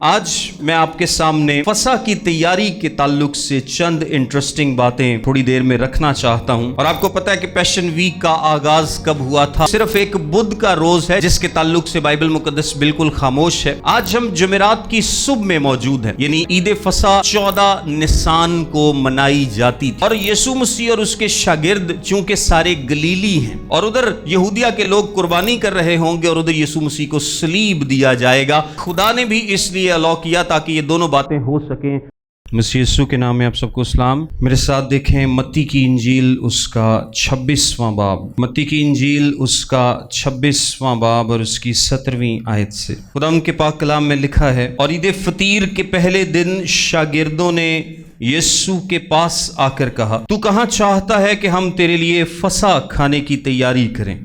آج میں آپ کے سامنے فسح کی تیاری کے تعلق سے چند انٹرسٹنگ باتیں تھوڑی دیر میں رکھنا چاہتا ہوں۔ اور آپ کو پتا ہے کہ پیشن ویک کا آغاز کب ہوا تھا؟ صرف ایک بدھ کا روز ہے جس کے تعلق سے بائبل مقدس بالکل خاموش ہے۔ آج ہم جمعرات کی صبح میں موجود ہیں، یعنی عید فسح 14 نسان کو منائی جاتی تھی، اور یسوع مسیح اور اس کے شاگرد چونکہ سارے گلیلی ہیں اور ادھر یہودیہ کے لوگ قربانی کر رہے ہوں گے اور ادھر یسوع مسیح کو صلیب دیا جائے گا، خدا نے بھی اس لیے الاؤ کیا تاکہ یہ دونوں باتیں ہو سکیں۔ مسیح یسوع کے نام میں آپ سب کو اسلام۔ میرے ساتھ دیکھیں متی کی انجیل اس کا 26واں باب، متی کی انجیل اس کا 26واں باب اور اس کی 17ویں آیت سے خدا ان کے پاک کلام میں لکھا ہے، اور عید فطیر کے پہلے دن شاگردوں نے یسوع کے پاس آ کر کہا، تو کہاں چاہتا ہے کہ ہم تیرے لیے فسح کھانے کی تیاری کریں؟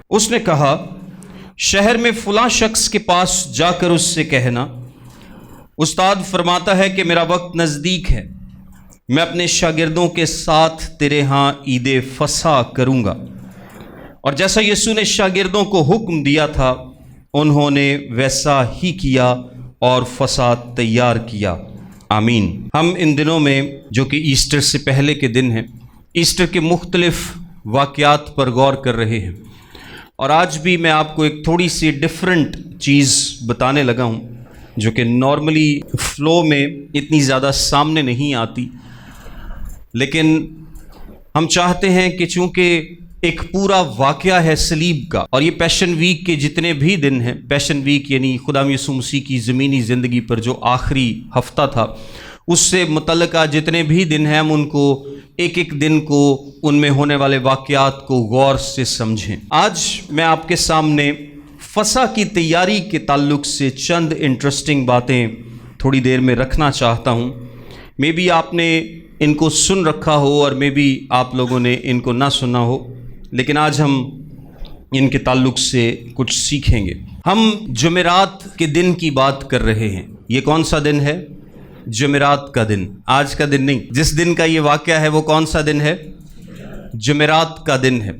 اس نے کہا، شہر میں فلاں شخص کے پاس جا کر اس سے کہنا، استاد فرماتا ہے کہ میرا وقت نزدیک ہے، میں اپنے شاگردوں کے ساتھ تیرے ہاں عید فسح کروں گا۔ اور جیسا یسوع نے شاگردوں کو حکم دیا تھا انہوں نے ویسا ہی کیا اور فسح تیار کیا۔ آمین۔ ہم ان دنوں میں جو کہ ایسٹر سے پہلے کے دن ہیں، ایسٹر کے مختلف واقعات پر غور کر رہے ہیں، اور آج بھی میں آپ کو ایک تھوڑی سی ڈیفرنٹ چیز بتانے لگا ہوں جو کہ نارملی فلو میں اتنی زیادہ سامنے نہیں آتی، لیکن ہم چاہتے ہیں کہ چونکہ ایک پورا واقعہ ہے صلیب کا، اور یہ پیشن ویک کے جتنے بھی دن ہیں، پیشن ویک یعنی خدا یسوع مسیح کی زمینی زندگی پر جو آخری ہفتہ تھا، اس سے متعلقہ جتنے بھی دن ہیں ہم ان کو ایک ایک دن کو ان میں ہونے والے واقعات کو غور سے سمجھیں۔ آج میں آپ کے سامنے فسح کی تیاری کے تعلق سے چند انٹرسٹنگ باتیں تھوڑی دیر میں رکھنا چاہتا ہوں۔ مے بی آپ نے ان کو سن رکھا ہو اور مے بی آپ لوگوں نے ان کو نہ سنا ہو، لیکن آج ہم ان کے تعلق سے کچھ سیکھیں گے۔ ہم جمعرات کے دن کی بات کر رہے ہیں۔ یہ کون سا دن ہے؟ جمعرات کا دن، آج کا دن نہیں۔ جس دن کا یہ واقعہ ہے وہ کون سا دن ہے؟ جمعرات کا دن ہے۔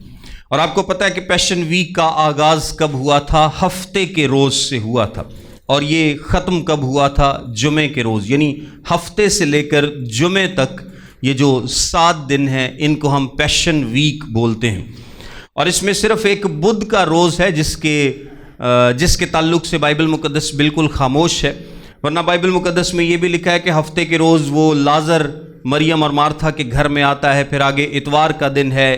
اور آپ کو پتہ ہے کہ پیشن ویک کا آغاز کب ہوا تھا؟ ہفتے کے روز سے ہوا تھا، اور یہ ختم کب ہوا تھا؟ جمعے کے روز، یعنی ہفتے سے لے کر جمعے تک یہ جو 7 دن ہیں ان کو ہم پیشن ویک بولتے ہیں۔ اور اس میں صرف ایک بدھ کا روز ہے جس کے تعلق سے بائبل مقدس بالکل خاموش ہے، ورنہ بائبل مقدس میں یہ بھی لکھا ہے کہ ہفتے کے روز وہ لازر مریم اور مارتھا کے گھر میں آتا ہے، پھر آگے اتوار کا دن ہے،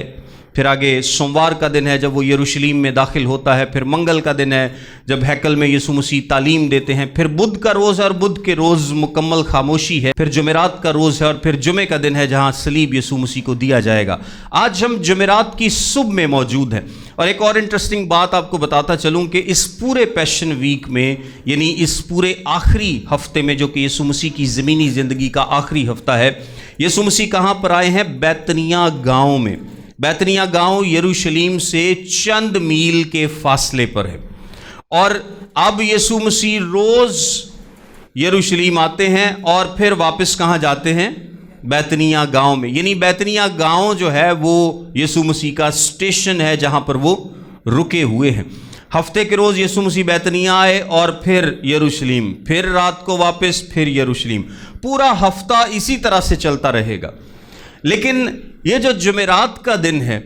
پھر آگے سوموار کا دن ہے جب وہ یروشلیم میں داخل ہوتا ہے، پھر منگل کا دن ہے جب ہیکل میں یسوع مسیح تعلیم دیتے ہیں، پھر بدھ کا روز ہے اور بدھ کے روز مکمل خاموشی ہے، پھر جمعرات کا روز ہے اور پھر جمعے کا دن ہے جہاں صلیب یسوع مسیح کو دیا جائے گا۔ آج ہم جمعرات کی صبح میں موجود ہیں، اور ایک اور انٹرسٹنگ بات آپ کو بتاتا چلوں کہ اس پورے پیشن ویک میں، یعنی اس پورے آخری ہفتے میں جو کہ یسوع مسیح کی زمینی زندگی کا آخری ہفتہ ہے، یسوع مسیح کہاں پر آئے ہیں؟ بیتنیہ گاؤں میں۔ بیتنیہ گاؤں یروشلیم سے چند میل کے فاصلے پر ہے، اور اب یسوع مسیح روز یروشلیم آتے ہیں اور پھر واپس کہاں جاتے ہیں؟ بیتنیہ گاؤں میں۔ یعنی بیتنیہ گاؤں جو ہے وہ یسوع مسیح کا اسٹیشن ہے جہاں پر وہ رکے ہوئے ہیں۔ ہفتے کے روز یسوع مسیح بیتنیہ آئے اور پھر یروشلیم، پھر رات کو واپس، پھر یروشلیم، پورا ہفتہ اسی طرح سے چلتا رہے گا۔ لیکن یہ جو جمعرات کا دن ہے،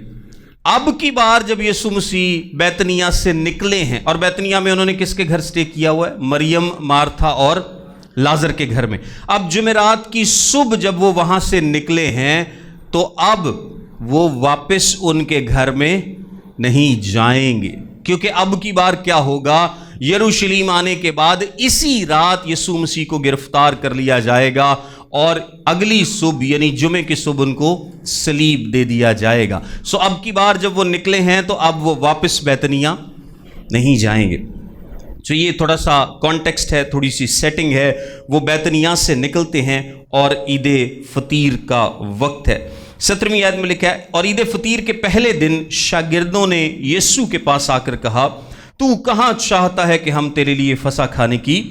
اب کی بار جب یسوع مسیح بیتنیہ سے نکلے ہیں، اور بیتنیہ میں انہوں نے کس کے گھر سٹے کیا ہوا ہے؟ مریم، مارتھا اور لازر کے گھر میں۔ اب جمعرات کی صبح جب وہ وہاں سے نکلے ہیں تو اب وہ واپس ان کے گھر میں نہیں جائیں گے، کیونکہ اب کی بار کیا ہوگا؟ یروشلیم آنے کے بعد اسی رات یسوع مسیح کو گرفتار کر لیا جائے گا، اور اگلی صبح یعنی جمعے کی صبح ان کو صلیب دے دیا جائے گا۔ سو اب کی بار جب وہ نکلے ہیں تو اب وہ واپس بیتنیہ نہیں جائیں گے۔ تو یہ تھوڑا سا کانٹیکسٹ ہے، تھوڑی سی سیٹنگ ہے۔ وہ بیتنیہ سے نکلتے ہیں اور عید فطیر کا وقت ہے۔ 17ویں آیت میں لکھا ہے، اور عید فطیر کے پہلے دن شاگردوں نے یسوع کے پاس آ کر کہا، تو کہاں چاہتا ہے کہ ہم تیرے لیے فسح کھانے کی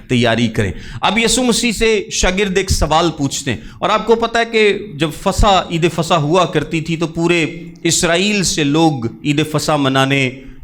تیاری کریں؟ اب یسوع مسیح سے شاگرد ایک سوال پوچھتے ہیں، اور آپ کو پتہ ہے کہ جب عید فسح ہوا کرتی تھی تو پورے اسرائیل سے لوگ عید فسح منانے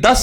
10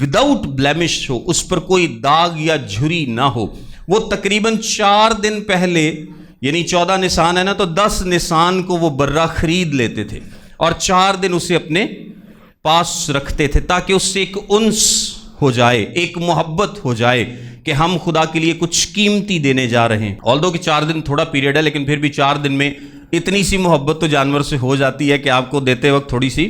وداؤٹ بلیمش ہو, اس پر کوئی داغ یا جھری نہ ہو. وہ تقریباً 4 دن پہلے, یعنی 14 نسان ہے نا, تو 10 نسان کو وہ برہ خرید لیتے تھے اور 4 دن اسے اپنے پاس رکھتے تھے تاکہ اس سے ایک انس ہو جائے, ایک محبت ہو جائے کہ ہم خدا کے لیے کچھ قیمتی دینے جا رہے ہیں. آلدو کہ 4 دن تھوڑا پیریڈ ہے, لیکن پھر بھی 4 دن میں اتنی سی محبت تو جانور سے ہو جاتی ہے کہ آپ کو دیتے وقت تھوڑی سی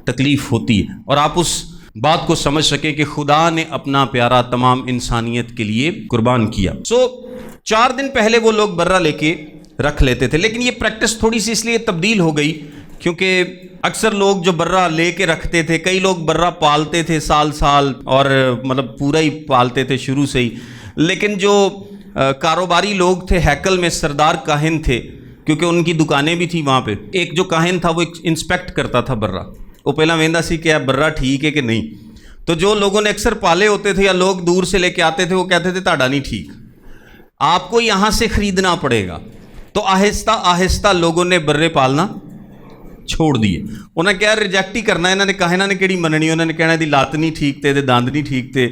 تکلیف ہوتی ہے, اور آپ اس بات کو سمجھ سکیں کہ خدا نے اپنا پیارا تمام انسانیت کے لیے قربان کیا. 4 دن پہلے وہ لوگ برہ لے کے رکھ لیتے تھے, لیکن یہ پریکٹس تھوڑی سی اس لیے تبدیل ہو گئی کیونکہ اکثر لوگ جو برہ لے کے رکھتے تھے, کئی لوگ برہ پالتے تھے سال سال, اور مطلب پورا ہی پالتے تھے شروع سے ہی, لیکن جو کاروباری لوگ تھے, ہیکل میں سردار کاہن تھے, کیونکہ ان کی دکانیں بھی تھیں وہاں پہ. ایک جو کاہن تھا وہ انسپیکٹ کرتا تھا برہ, وہ پہلا ویندا سی کہ برہ ٹھیک ہے کہ نہیں. تو جو لوگوں نے اکثر پالے ہوتے تھے یا لوگ دور سے لے کے آتے تھے, وہ کہتے تھے تاڑا نہیں ٹھیک, آپ کو یہاں سے خریدنا پڑے گا. تو آہستہ آہستہ لوگوں نے برے پالنا چھوڑ دیے. انہیں کیا ریجیکٹ ہی کرنا ہے, انہوں نے کہا انہوں نے کیڑی مننی, انہوں نے کہنا دی لات نہیں ٹھیک تے, داند نہیں ٹھیک تے,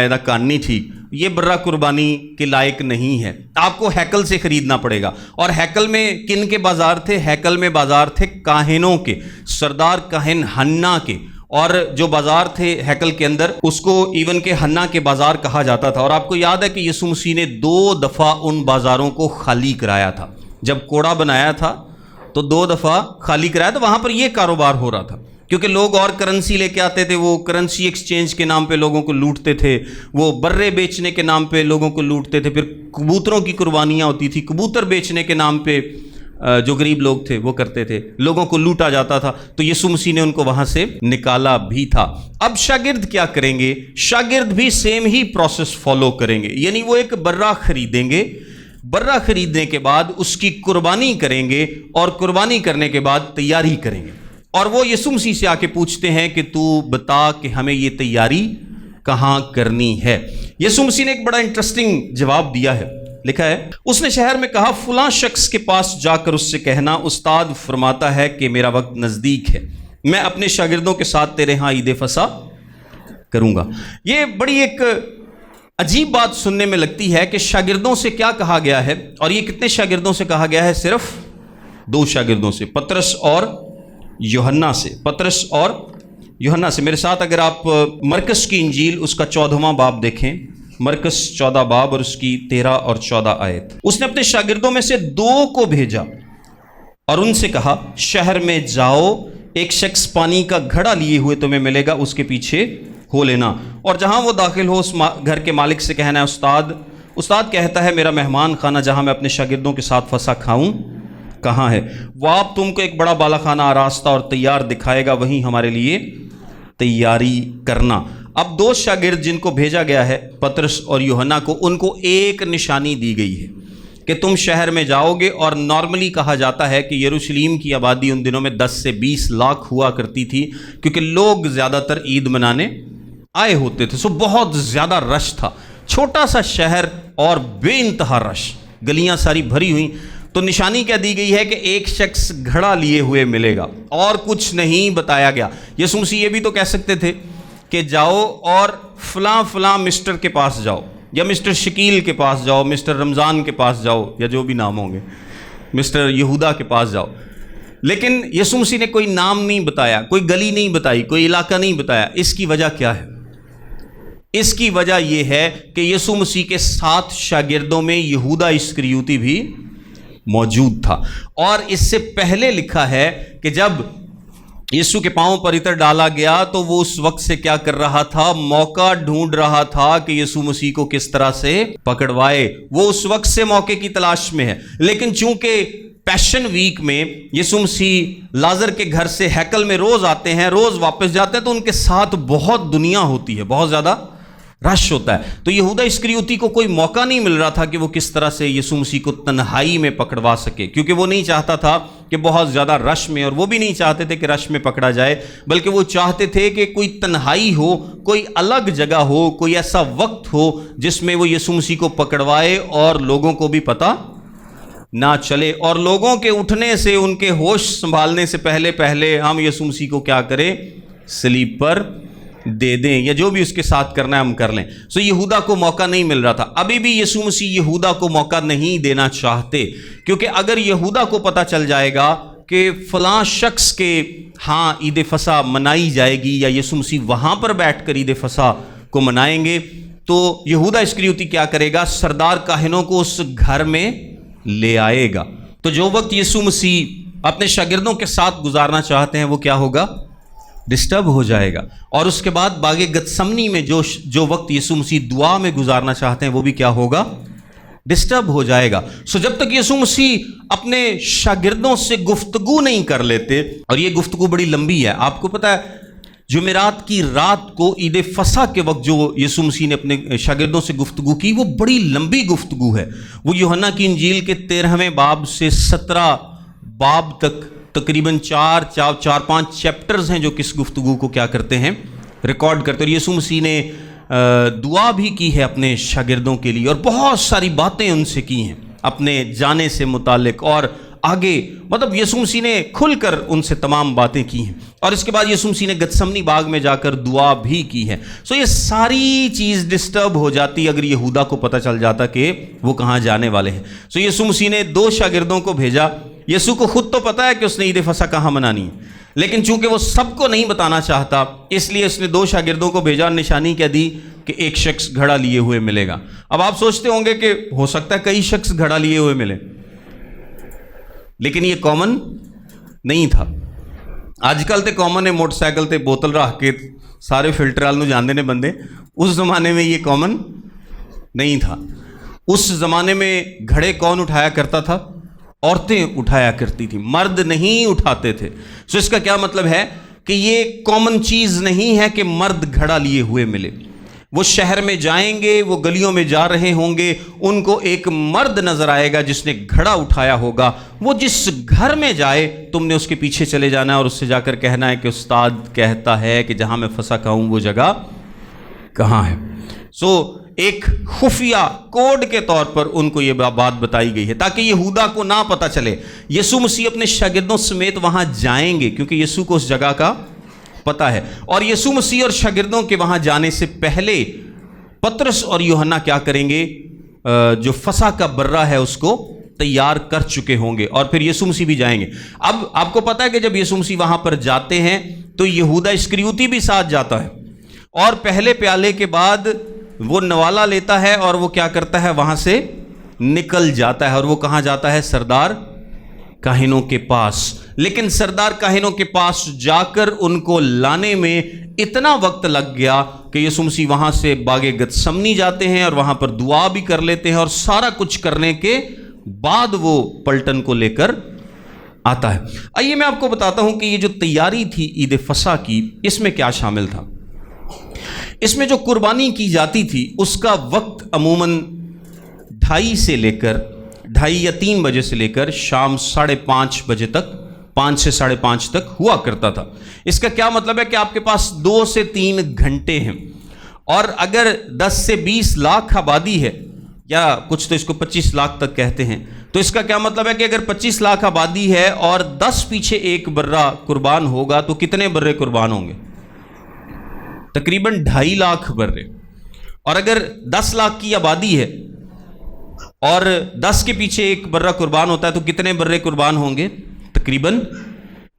دا کان نہیں ٹھیک, یہ برہ قربانی کے لائق نہیں ہے, آپ کو ہیکل سے خریدنا پڑے گا. اور ہیکل میں کن کے بازار تھے؟ ہیکل میں بازار تھے کاہنوں کے, سردار کاہن ہنا کے, اور جو بازار تھے ہیکل کے اندر اس کو ایون کہ ہنا کے بازار کہا جاتا تھا. اور آپ کو یاد ہے کہ یسوع مسیح نے 2 دفعہ ان بازاروں کو خالی کرایا تھا. جب کوڑا بنایا تھا تو 2 دفعہ خالی کرایا, تو وہاں پر یہ کاروبار ہو رہا تھا کیونکہ لوگ اور کرنسی لے کے آتے تھے, وہ کرنسی ایکسچینج کے نام پہ لوگوں کو لوٹتے تھے, وہ برے بیچنے کے نام پہ لوگوں کو لوٹتے تھے. پھر کبوتروں کی قربانیاں ہوتی تھی, کبوتر بیچنے کے نام پہ جو غریب لوگ تھے وہ کرتے تھے, لوگوں کو لوٹا جاتا تھا. تو یسوع مسیح نے ان کو وہاں سے نکالا بھی تھا. اب شاگرد کیا کریں گے؟ شاگرد بھی سیم ہی پروسیس فالو کریں گے, یعنی وہ ایک برہ خریدیں گے, برہ خریدنے کے بعد اس کی قربانی کریں گے, اور قربانی کرنے کے بعد تیاری کریں گے. اور وہ یسوع مسیح سے آ کے پوچھتے ہیں کہ تو بتا کہ ہمیں یہ تیاری کہاں کرنی ہے. یسوع مسیح نے ایک بڑا انٹرسٹنگ جواب دیا ہے, لکھا ہے اس نے شہر میں کہا فلاں شخص کے پاس جا کر اس سے کہنا استاد فرماتا ہے کہ میرا وقت نزدیک ہے, میں اپنے شاگردوں کے ساتھ تیرے ہاں عید فصح کروں گا. یہ بڑی ایک عجیب بات سننے میں لگتی ہے کہ شاگردوں سے کیا کہا گیا ہے, اور یہ کتنے شاگردوں سے کہا گیا ہے؟ صرف 2 شاگردوں سے, پطرس اور یوحنا سے. پطرس اور یوحنا سے. میرے ساتھ اگر آپ مرکز کی انجیل اس کا 14واں باب دیکھیں, مرکز 14 باب اور اس کی 13 اور 14 آیت. اس نے اپنے شاگردوں میں سے 2 کو بھیجا اور ان سے کہا شہر میں جاؤ, ایک شخص پانی کا گھڑا لیے ہوئے تمہیں ملے گا, اس کے پیچھے ہو لینا, اور جہاں وہ داخل ہو اس گھر کے مالک سے کہنا ہے استاد کہتا ہے میرا مہمان خانہ جہاں میں اپنے شاگردوں کے ساتھ فصح کھاؤں کہاں ہے؟ وہ آپ تم کو ایک بڑا بالا خانہ آراستہ اور تیار دکھائے گا, وہیں ہمارے لیے تیاری کرنا. اب 2 شاگرد جن کو بھیجا گیا ہے پطرس اور یوحنا کو, ان کو ایک نشانی دی گئی ہے کہ تم شہر میں جاؤ گے. اور نارملی کہا جاتا ہے کہ یروشلم کی آبادی ان دنوں میں 10 سے 20 لاکھ ہوا کرتی تھی, کیونکہ لوگ زیادہ تر عید منانے آئے ہوتے تھے. سو بہت زیادہ رش تھا, چھوٹا سا شہر اور بے انتہا رش, گلیاں ساری بھری ہوئی. تو نشانی کیا دی گئی ہے کہ ایک شخص گھڑا لیے ہوئے ملے گا, اور کچھ نہیں بتایا گیا. یسوع مسیح یہ بھی تو کہہ سکتے تھے کہ جاؤ اور فلاں فلاں مسٹر کے پاس جاؤ, یا مسٹر شکیل کے پاس جاؤ, مسٹر رمضان کے پاس جاؤ, یا جو بھی نام ہوں گے, مسٹر یہودا کے پاس جاؤ. لیکن یسوع مسیح نے کوئی نام نہیں بتایا, کوئی گلی نہیں بتائی, کوئی علاقہ نہیں بتایا. اس کی وجہ کیا ہے؟ اس کی وجہ یہ ہے کہ یسوع مسیح کے 7 شاگردوں میں یہودا اسکریوتی بھی موجود تھا. اور اس سے پہلے لکھا ہے کہ جب یسوع کے پاؤں پر عطر ڈالا گیا تو وہ اس وقت سے کیا کر رہا تھا؟ موقع ڈھونڈ رہا تھا کہ یسوع مسیح کو کس طرح سے پکڑوائے. وہ اس وقت سے موقع کی تلاش میں ہے. لیکن چونکہ پیشن ویک میں یسوع مسیح لازر کے گھر سے ہیکل میں روز آتے ہیں, روز واپس جاتے ہیں, تو ان کے ساتھ بہت دنیا ہوتی ہے, بہت زیادہ رش ہوتا ہے. تو یہودا اسکریوتی کو کوئی موقع نہیں مل رہا تھا کہ وہ کس طرح سے یسوع مسیح کو تنہائی میں پکڑوا سکے, کیونکہ وہ نہیں چاہتا تھا کہ بہت زیادہ رش میں, اور وہ بھی نہیں چاہتے تھے کہ رش میں پکڑا جائے, بلکہ وہ چاہتے تھے کہ کوئی تنہائی ہو, کوئی الگ جگہ ہو, کوئی ایسا وقت ہو جس میں وہ یسوع مسیح کو پکڑوائے اور لوگوں کو بھی پتہ نہ چلے, اور لوگوں کے اٹھنے سے, ان کے ہوش سنبھالنے سے پہلے ہم یسوع مسیح کو کیا کریں؟ صلیب پر دے دیں یا جو بھی اس کے ساتھ کرنا ہے ہم کر لیں. سو یہودا کو موقع نہیں مل رہا تھا. ابھی بھی یسوع مسیح یہودا کو موقع نہیں دینا چاہتے, کیونکہ اگر یہودا کو پتہ چل جائے گا کہ فلاں شخص کے ہاں عید فصح منائی جائے گی یا یسوع مسیح وہاں پر بیٹھ کر عید فصح کو منائیں گے, تو یہودا اسکریوتی کیا کرے گا؟ سردار کاہنوں کو اس گھر میں لے آئے گا. تو جو وقت یسوع مسیح اپنے شاگردوں کے ساتھ گزارنا چاہتے ہیں وہ کیا ہوگا؟ ڈسٹرب ہو جائے گا. اور اس کے بعد باغ گتسمنی میں جو وقت یسوع مسیح دعا میں گزارنا چاہتے ہیں وہ بھی کیا ہوگا؟ ڈسٹرب ہو جائے گا. سو جب تک یسوع مسیح اپنے شاگردوں سے گفتگو نہیں کر لیتے, اور یہ گفتگو بڑی لمبی ہے, آپ کو پتہ ہے جمعرات کی رات کو عید فصح کے وقت جو یسوع مسیح نے اپنے شاگردوں سے گفتگو کی وہ بڑی لمبی گفتگو ہے. وہ یوحنا کی انجیل کے 13ویں باب سے 17 باب تک تقریباً 4-5 چیپٹرز ہیں جو کس گفتگو کو کیا کرتے ہیں؟ ریکارڈ کرتے ہیں. اور یسوع مسیح نے دعا بھی کی ہے اپنے شاگردوں کے لیے, اور بہت ساری باتیں ان سے کی ہیں اپنے جانے سے متعلق, اور آگے مطلب یسوع مسیح نے کھل کر ان سے تمام باتیں کی ہیں. اور اس کے بعد یسوع مسیح نے گتسمنی باغ میں جا کر دعا بھی کی ہے. سو یہ ساری چیز ڈسٹرب ہو جاتی اگر یہودا کو پتہ چل جاتا کہ وہ کہاں جانے والے ہیں. سو یسوع مسیح نے 2 شاگردوں کو بھیجا. یسوع کو خود تو پتہ ہے کہ اس نے عید فصح کہاں منانی ہے, لیکن چونکہ وہ سب کو نہیں بتانا چاہتا اس لیے اس نے 2 شاگردوں کو بھیجا, نشانی کیا دی کہ ایک شخص گھڑا لیے ہوئے ملے گا. اب آپ سوچتے ہوں گے کہ ہو سکتا ہے کئی شخص گھڑا لیے ہوئے ملے, لیکن یہ کامن نہیں تھا. آج کل تے کامن ہے موٹر سائیکل تے بوتل رکھ کے سارے فلٹر والوں جاندے نے بندے. اس زمانے میں یہ کامن نہیں تھا. اس زمانے میں گھڑے کون اٹھایا کرتا تھا؟ عورتیں اٹھایا کرتی تھی, مرد نہیں اٹھاتے تھے. سو اس کا کیا مطلب ہے کہ یہ کامن چیز نہیں ہے کہ مرد گھڑا لیے ہوئے ملے. وہ شہر میں جائیں گے, وہ گلیوں میں جا رہے ہوں گے, ان کو ایک مرد نظر آئے گا جس نے گھڑا اٹھایا ہوگا. وہ جس گھر میں جائے تم نے اس کے پیچھے چلے جانا ہے اور اس سے جا کر کہنا ہے کہ استاد کہتا ہے کہ جہاں میں فصح کہوں وہ جگہ کہاں ہے. سو ایک خفیہ کوڈ کے طور پر ان کو یہ بات بتائی گئی ہے تاکہ یہودا کو نہ پتہ چلے. یسوع مسیح اپنے شاگردوں سمیت وہاں جائیں گے کیونکہ یسوع کو اس جگہ کا پتہ ہے. اور یسوع مسیح اور شاگردوں کے وہاں جانے سے پہلے پطرس اور یوحنا کیا کریں گے؟ جو فصح کا برہ ہے اس کو تیار کر چکے ہوں گے, اور پھر یسوع مسیح بھی جائیں گے. اب آپ کو پتہ ہے کہ جب یسوع مسیح وہاں پر جاتے ہیں تو یہودا اسکریوتی بھی ساتھ جاتا ہے, اور پہلے پیالے کے بعد وہ نوالا لیتا ہے اور وہ کیا کرتا ہے؟ وہاں سے نکل جاتا ہے. اور وہ کہاں جاتا ہے؟ سردار کاہنوں کے پاس. لیکن سردار کاہنوں کے پاس جا کر ان کو لانے میں اتنا وقت لگ گیا کہ یسوع مسیح وہاں سے باغ گتسمنی جاتے ہیں اور وہاں پر دعا بھی کر لیتے ہیں, اور سارا کچھ کرنے کے بعد وہ پلٹن کو لے کر آتا ہے. آئیے میں آپ کو بتاتا ہوں کہ یہ جو تیاری تھی عید فصح کی, اس میں کیا شامل تھا. اس میں جو قربانی کی جاتی تھی اس کا وقت عموماً 2:30 سے لے کر 2:30 یا 3 بجے سے لے کر شام 5:30 بجے تک, 5 سے 5:30 تک ہوا کرتا تھا. اس کا کیا مطلب ہے کہ آپ کے پاس 2 سے 3 گھنٹے ہیں, اور اگر 10 سے 20 لاکھ آبادی ہے, یا کچھ تو اس کو 25 لاکھ تک کہتے ہیں, تو اس کا کیا مطلب ہے کہ اگر 25 لاکھ آبادی ہے اور 10 پیچھے ایک برہ قربان ہوگا تو کتنے برے قربان ہوں گے؟ تقریباً 2.5 لاکھ برے. اور اگر 10 لاکھ کی آبادی ہے اور 10 کے پیچھے ایک برہ قربان ہوتا ہے تو کتنے برے قربان ہوں گے؟ تقریباً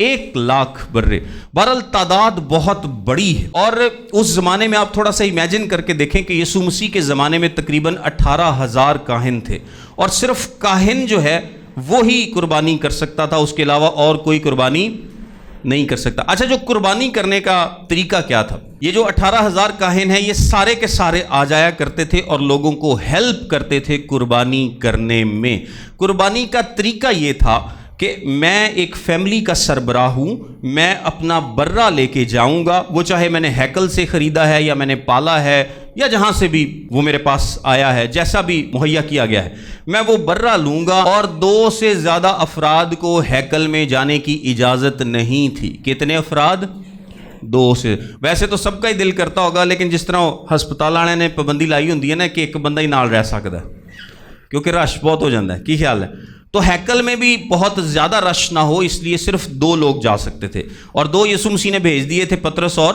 1 لاکھ برے. بہرحال تعداد بہت بڑی ہے. اور اس زمانے میں آپ تھوڑا سا امیجن کر کے دیکھیں کہ یسوع مسیح کے زمانے میں تقریباً 18,000 کاہن تھے, اور صرف کاہن جو ہے وہی قربانی کر سکتا تھا, اس کے علاوہ اور کوئی قربانی نہیں کر سکتا. اچھا, جو قربانی کرنے کا طریقہ کیا تھا؟ یہ جو 18,000 کاہن ہیں یہ سارے کے سارے آ جایا کرتے تھے اور لوگوں کو ہیلپ کرتے تھے قربانی کرنے میں. قربانی کا طریقہ یہ تھا کہ میں ایک فیملی کا سربراہ ہوں, میں اپنا برہ لے کے جاؤں گا, وہ چاہے میں نے ہیکل سے خریدا ہے یا میں نے پالا ہے یا جہاں سے بھی وہ میرے پاس آیا ہے, جیسا بھی مہیا کیا گیا ہے, میں وہ برہ لوں گا. اور 2 سے زیادہ افراد کو ہیکل میں جانے کی اجازت نہیں تھی. کتنے افراد؟ 2 سے. ویسے تو سب کا ہی دل کرتا ہوگا, لیکن جس طرح ہسپتال والے نے پابندی لائی ہوندی ہے نا کہ ایک بندہ ہی نال رہ سکتا ہے کیونکہ رش بہت ہو جاتا ہے. کی خیال ہے؟ تو ہیکل میں بھی بہت زیادہ رش نہ ہو اس لیے صرف 2 لوگ جا سکتے تھے, اور 2 یسوع مسیح نے بھیج دیے تھے, پطرس اور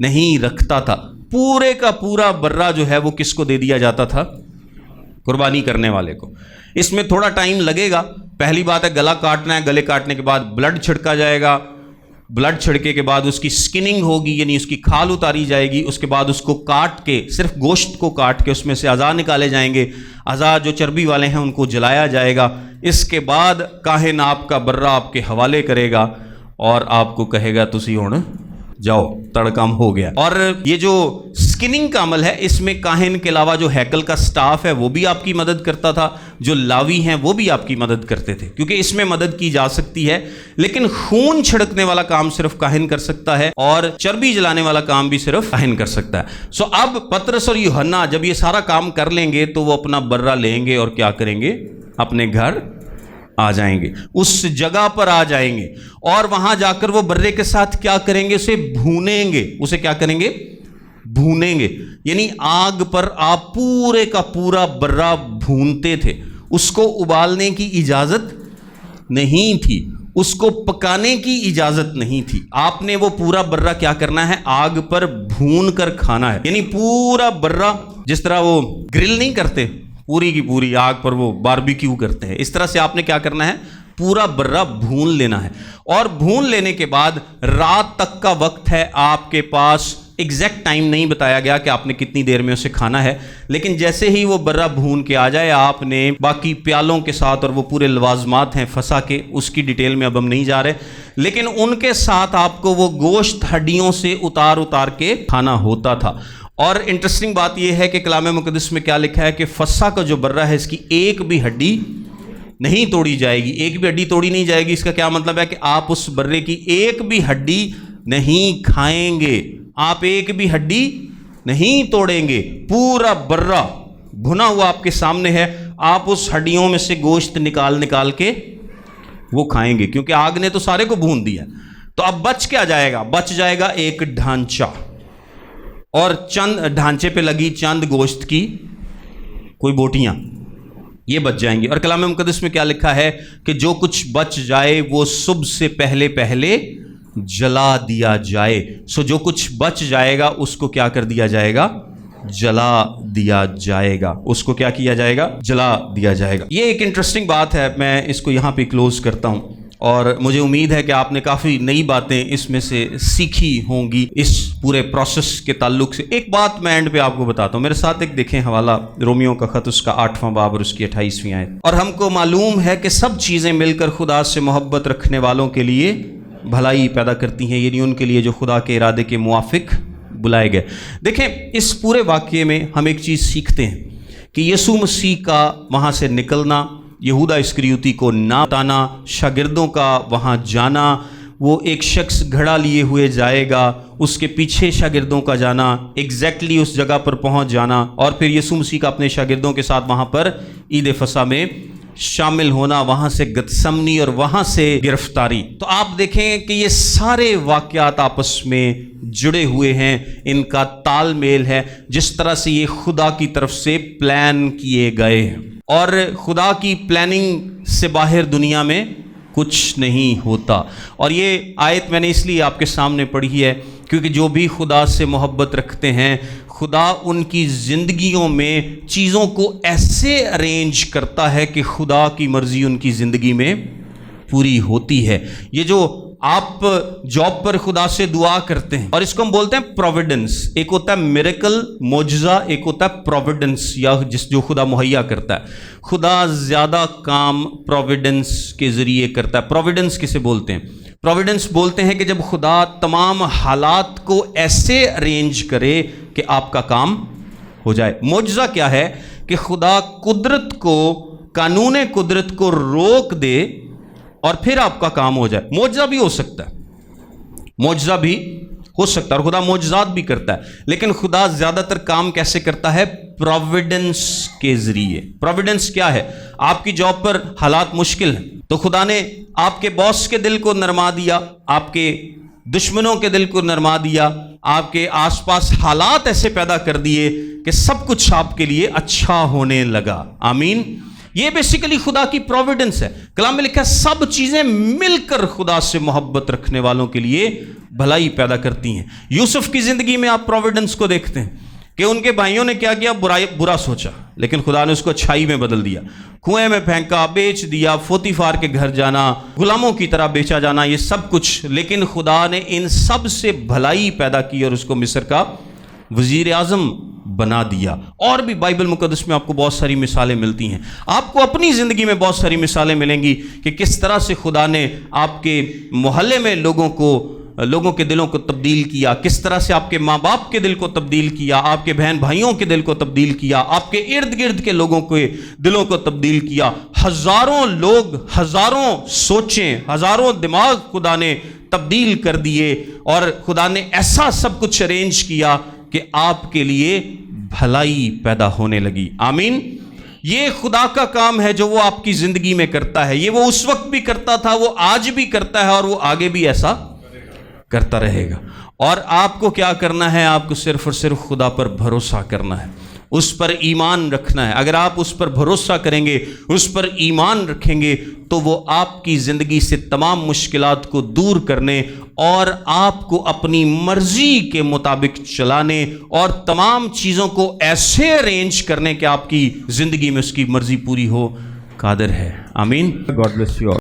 نہیں رکھتا تھا. پورے کا پورا برہ جو ہے وہ کس کو دے دیا جاتا تھا؟ قربانی کرنے والے کو. اس میں تھوڑا ٹائم لگے گا. پہلی بات ہے گلا کاٹنا ہے، گلے کاٹنے کے بعد بلڈ چھڑکا جائے گا، بلڈ چھڑکے کے بعد اس کی سکننگ ہوگی، یعنی اس کی کھال اتاری جائے گی. اس کے بعد اس کو کاٹ کے، صرف گوشت کو کاٹ کے اس میں سے اعضاء نکالے جائیں گے. اعضاء جو چربی والے ہیں ان کو جلایا جائے گا. اس کے بعد کاہن آپ کا برہ آپ کے حوالے کرے گا اور آپ کو کہے گا تسی ہن جاؤ، تڑکام ہو گیا. اور یہ جو سکننگ کا عمل ہے اس میں کاہن کے علاوہ جو ہیکل کا سٹاف ہے وہ بھی آپ کی مدد کرتا تھا، جو لاوی ہیں وہ بھی آپ کی مدد کرتے تھے، کیونکہ اس میں مدد کی جا سکتی ہے. لیکن خون چھڑکنے والا کام صرف کاہن کر سکتا ہے اور چربی جلانے والا کام بھی صرف کاہن کر سکتا ہے. اب پطرس اور یوحنا جب یہ سارا کام کر لیں گے تو وہ اپنا برہ لیں گے اور کیا کریں گے؟ اپنے گھر آ جائیں گے، اس جگہ پر آ جائیں گے اور وہاں جا کر وہ برے کے ساتھ کیا کریں گے؟ اسے بھونیں گے. اسے کیا کریں گے؟ بھونیں گے. یعنی آگ پر آپ پورے کا پورا برہ بھونتے تھے. اس کو ابالنے کی اجازت نہیں تھی، اس کو پکانے کی اجازت نہیں تھی. آپ نے وہ پورا برہ کیا کرنا ہے؟ آگ پر بھون کر کھانا ہے. یعنی پورا برہ، جس طرح وہ گرل نہیں کرتے، پوری کی پوری آگ پر وہ باربیکیو کرتے ہیں، اس طرح سے آپ نے کیا کرنا ہے؟ پورا برہ بھون لینا ہے. اور بھون لینے کے بعد رات تک کا وقت ہے آپ کے پاس. ایگزیکٹ ٹائم نہیں بتایا گیا کہ آپ نے کتنی دیر میں اسے کھانا ہے، لیکن جیسے ہی وہ برہ بھون کے آ جائے آپ نے باقی پیالوں کے ساتھ، اور وہ پورے لوازمات ہیں فسا کے، اس کی ڈیٹیل میں اب ہم نہیں جا رہے، لیکن ان کے ساتھ آپ کو وہ گوشت ہڈیوں سے اتار کے کھانا ہوتا تھا. اور انٹرسٹنگ بات یہ ہے کہ کلام مقدس میں کیا لکھا ہے کہ فسح کا جو برہ ہے اس کی ایک بھی ہڈی نہیں توڑی جائے گی. ایک بھی ہڈی توڑی نہیں جائے گی. اس کا کیا مطلب ہے کہ آپ اس برے کی ایک بھی ہڈی نہیں کھائیں گے، آپ ایک بھی ہڈی نہیں توڑیں گے. پورا برہ بھنا ہوا آپ کے سامنے ہے، آپ اس ہڈیوں میں سے گوشت نکال کے وہ کھائیں گے، کیونکہ آگ نے تو سارے کو بھون دیا. تو اب بچ کیا جائے گا؟ بچ جائے گا ایک ڈھانچہ، اور چند ڈھانچے پہ لگی چند گوشت کی کوئی بوٹیاں، یہ بچ جائیں گی. اور کلام مقدس میں کیا لکھا ہے کہ جو کچھ بچ جائے وہ صبح سے پہلے جلا دیا جائے. جو کچھ بچ جائے گا اس کو کیا کر دیا جائے گا؟ جلا دیا جائے گا. اس کو کیا کیا جائے گا؟ جلا دیا جائے گا. یہ ایک انٹرسٹنگ بات ہے. میں اس کو یہاں پہ کلوز کرتا ہوں، اور مجھے امید ہے کہ آپ نے کافی نئی باتیں اس میں سے سیکھی ہوں گی اس پورے پروسیس کے تعلق سے. ایک بات میں اینڈ پہ آپ کو بتاتا ہوں. میرے ساتھ ایک دیکھیں حوالہ رومیو کا خط، اس کا 8واں باب اور اس کی 28ویں آیت. اور ہم کو معلوم ہے کہ سب چیزیں مل کر خدا سے محبت رکھنے والوں کے لیے بھلائی پیدا کرتی ہیں، یعنی ان کے لیے جو خدا کے ارادے کے موافق بلائے گئے. دیکھیں اس پورے واقعے میں ہم ایک چیز سیکھتے ہیں کہ یسوع مسیح کا وہاں سے نکلنا، یہودا اسکریوتی کو نہ بتانا، شاگردوں کا وہاں جانا، وہ ایک شخص گھڑا لیے ہوئے جائے گا، اس کے پیچھے شاگردوں کا جانا، ایگزیکٹلی اس جگہ پر پہنچ جانا، اور پھر یسوع مسیح کا اپنے شاگردوں کے ساتھ وہاں پر عید فصح میں شامل ہونا، وہاں سے گتسمنی اور وہاں سے گرفتاری. تو آپ دیکھیں کہ یہ سارے واقعات آپس میں جڑے ہوئے ہیں، ان کا تال میل ہے، جس طرح سے یہ خدا کی طرف سے پلان کیے گئے ہیں. اور خدا کی پلاننگ سے باہر دنیا میں کچھ نہیں ہوتا. اور یہ آیت میں نے اس لیے آپ کے سامنے پڑھی ہے کیونکہ جو بھی خدا سے محبت رکھتے ہیں، خدا ان کی زندگیوں میں چیزوں کو ایسے ارینج کرتا ہے کہ خدا کی مرضی ان کی زندگی میں پوری ہوتی ہے. یہ جو آپ جاب پر خدا سے دعا کرتے ہیں، اور اس کو ہم بولتے ہیں پروویڈنس. ایک ہوتا ہے میریکل، معجزہ، ایک ہوتا ہے پروویڈنس، یا جو خدا مہیا کرتا ہے. خدا زیادہ کام پروویڈنس کے ذریعے کرتا ہے. پروویڈنس کسے بولتے ہیں؟ پروویڈنس بولتے ہیں کہ جب خدا تمام حالات کو ایسے ارینج کرے کہ آپ کا کام ہو جائے. معجزہ کیا ہے؟ کہ خدا قدرت کو، قانون قدرت کو روک دے اور پھر آپ کا کام ہو جائے. معجزہ بھی ہو سکتا ہے، معجزہ بھی ہو سکتا ہے، اور خدا معجزات بھی کرتا ہے. لیکن خدا زیادہ تر کام کیسے کرتا ہے؟ پروویڈنس کے ذریعے. پروویڈنس کیا ہے؟ آپ کی جاب پر حالات مشکل ہیں تو خدا نے آپ کے باس کے دل کو نرما دیا، آپ کے دشمنوں کے دل کو نرما دیا، آپ کے آس پاس حالات ایسے پیدا کر دیے کہ سب کچھ آپ کے لیے اچھا ہونے لگا. آمین. یہ بیسیکلی خدا کی پروویڈنس ہے. کلام میں لکھا ہے سب چیزیں مل کر خدا سے محبت رکھنے والوں کے لیے بھلائی پیدا کرتی ہیں۔ یوسف کی زندگی میں آپ پروویڈنس کو دیکھتے ہیں کہ ان کے بھائیوں نے کیا کیا، برا سوچا، لیکن خدا نے اس کو اچھائی میں بدل دیا، کنویں میں پھینکا، بیچ دیا، پوتیفار کے گھر جانا، غلاموں کی طرح بیچا جانا، یہ سب کچھ، لیکن خدا نے ان سب سے بھلائی پیدا کی اور اس کو مصر کا وزیر اعظم بنا دیا۔ اور بھی بائبل مقدس میں آپ کو بہت ساری مثالیں ملتی ہیں، آپ کو اپنی زندگی میں بہت ساری مثالیں ملیں گی کہ کس طرح سے خدا نے آپ کے محلے میں لوگوں کے دلوں کو تبدیل کیا، کس طرح سے آپ کے ماں باپ کے دل کو تبدیل کیا، آپ کے بہن بھائیوں کے دل کو تبدیل کیا، آپ کے ارد گرد کے لوگوں کے دلوں کو تبدیل کیا۔ ہزاروں لوگ، ہزاروں سوچیں، ہزاروں دماغ خدا نے تبدیل کر دیے، اور خدا نے ایسا سب کچھ ارینج کیا کہ آپ کے لیے بھلائی پیدا ہونے لگی۔ آمین۔ یہ خدا کا کام ہے جو وہ آپ کی زندگی میں کرتا ہے، یہ وہ اس وقت بھی کرتا تھا، وہ آج بھی کرتا ہے، اور وہ آگے بھی ایسا کرتا رہے گا۔ اور آپ کو کیا کرنا ہے؟ آپ کو صرف اور صرف خدا پر بھروسہ کرنا ہے، اس پر ایمان رکھنا ہے۔ اگر آپ اس پر بھروسہ کریں گے، اس پر ایمان رکھیں گے، تو وہ آپ کی زندگی سے تمام مشکلات کو دور کرنے اور آپ کو اپنی مرضی کے مطابق چلانے اور تمام چیزوں کو ایسے ارینج کرنے کہ آپ کی زندگی میں اس کی مرضی پوری ہو قادر ہے۔ آمین۔ God bless you all.